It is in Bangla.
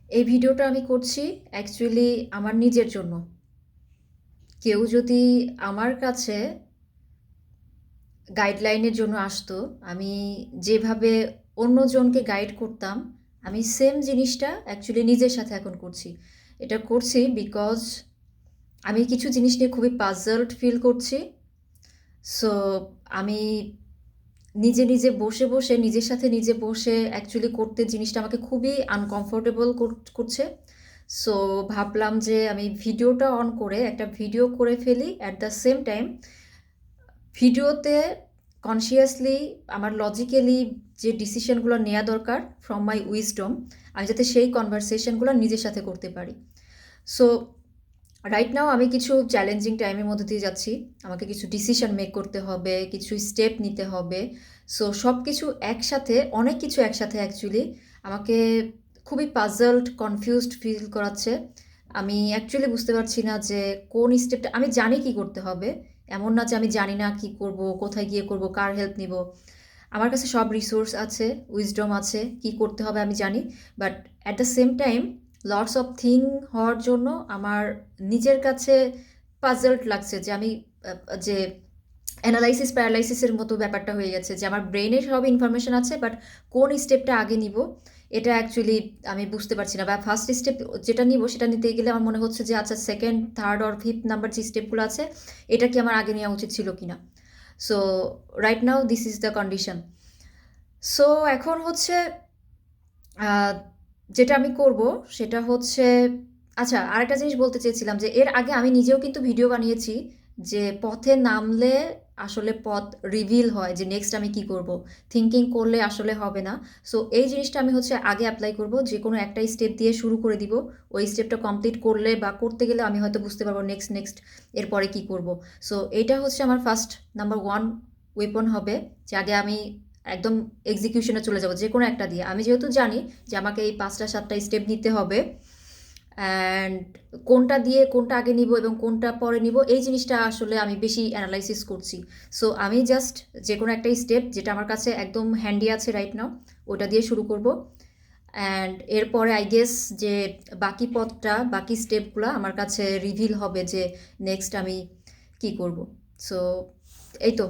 এই ভিডিওটা আমি করছি অ্যাকচুয়ালি আমার নিজের জন্য। কেউ যদি আমার কাছে গাইডলাইনের জন্য আসতো, আমি যেভাবে অন্যজনকে গাইড করতাম, আমি সেম জিনিসটা অ্যাকচুয়ালি নিজের সাথে এখন করছি। এটা করছি বিকজ আমি কিছু জিনিস নিয়ে খুবই পাজলড ফিল করছি। সো আমি নিজে নিজে বসে বসে নিজের সাথে নিজে বসে অ্যাকচুয়ালি করতে জিনিসটা আমাকে খুবই আনকমফোর্টেবল করছে। সো ভাবলাম যে আমি ভিডিওটা অন করে একটা ভিডিও করে ফেলি, অ্যাট দ্য সেম টাইম ভিডিওতে কনসিয়াসলি আমার লজিক্যালি যে ডিসিশনগুলো নেওয়া দরকার ফ্রম মাই উইজডম, আমি যাতে সেই কনভারসেশনগুলো নিজের সাথে করতে পারি। সো রাইট নাও আমি কিছু চ্যালেঞ্জিং টাইমের মধ্যে দিয়ে যাচ্ছি। আমাকে কিছু ডিসিশন মেক করতে হবে, কিছু স্টেপ নিতে হবে। সো সব কিছু একসাথে, অনেক কিছু একসাথে অ্যাকচুয়ালি আমাকে খুবই পাজলড, কনফিউজড ফিল করাচ্ছে। আমি অ্যাকচুয়ালি বুঝতে পারছি না যে কোন স্টেপটা, আমি জানি কি করতে হবে, এমন না যে আমি জানি না কি করব, কোথায় গিয়ে করব, কার হেল্প নিব। আমার কাছে সব রিসোর্স আছে, উইজডম আছে, কি করতে হবে আমি জানি। But at the same time lots of thing হওয়ার জন্য আমার নিজের কাছে পাজলড লাগছে যে আমি যে অ্যানালাইসিস প্যারালাইসিসের মতো ব্যাপারটা হয়ে গেছে যে আমার ব্রেনে সব ইনফরমেশন আছে, বাট কোন স্টেপটা আগে নিব এটা অ্যাকচুয়ালি আমি বুঝতে পারছি না। বা ফার্স্ট স্টেপ যেটা নিব সেটা নিতে গেলে আমার মনে হচ্ছে যে আচ্ছা second, third or fifth number যে স্টেপগুলো আছে এটা কি আমার আগে নেওয়া উচিত ছিল কিনা। So right now this is the condition. So এখন হচ্ছে আহ, যেটা আমি করব সেটা হচ্ছে, আচ্ছা আরেকটা জিনিস বলতে চেয়েছিলাম যে এর আগে আমি নিজেও কিন্তু ভিডিও বানিয়েছি যে পথে নামলে আসলে পথ রিভিল হয়, যে নেক্সট আমি কি করব, থিঙ্কিং করলে আসলে হবে না। সো এই জিনিসটা আমি হচ্ছে আগে অ্যাপ্লাই করব, যে কোনো একটা স্টেপ দিয়ে শুরু করে দিব। ওই স্টেপটা কমপ্লিট করলে বা করতে গেলে আমি হয়তো বুঝতে পারবো নেক্সট নেক্সট এরপরে কি করব। সো এইটা হচ্ছে আমার ফার্স্ট নাম্বার ওয়ান ওয়েপন হবে, যে আগে আমি একদম এক্সিকিউশনে চলে যাব যে কোনো একটা দিয়ে। আমি যেহেতু জানি যে আমাকে এই ৫টা ৭টা স্টেপ নিতে হবে, অ্যান্ড কোনটা দিয়ে কোনটা আগে নিব এবং কোনটা পরে নিব এই জিনিসটা আসলে আমি বেশি অ্যানালাইসিস করছি। সো আমি জাস্ট যে কোনো একটা স্টেপ যেটা আমার কাছে একদম হ্যান্ডি আছে রাইট নাও ওটা দিয়ে শুরু করব। অ্যান্ড এরপরে আই গেস যে বাকি পথটা, বাকি স্টেপগুলো আমার কাছে রিভিল হবে যে নেক্সট আমি কি করব। সো এই তো।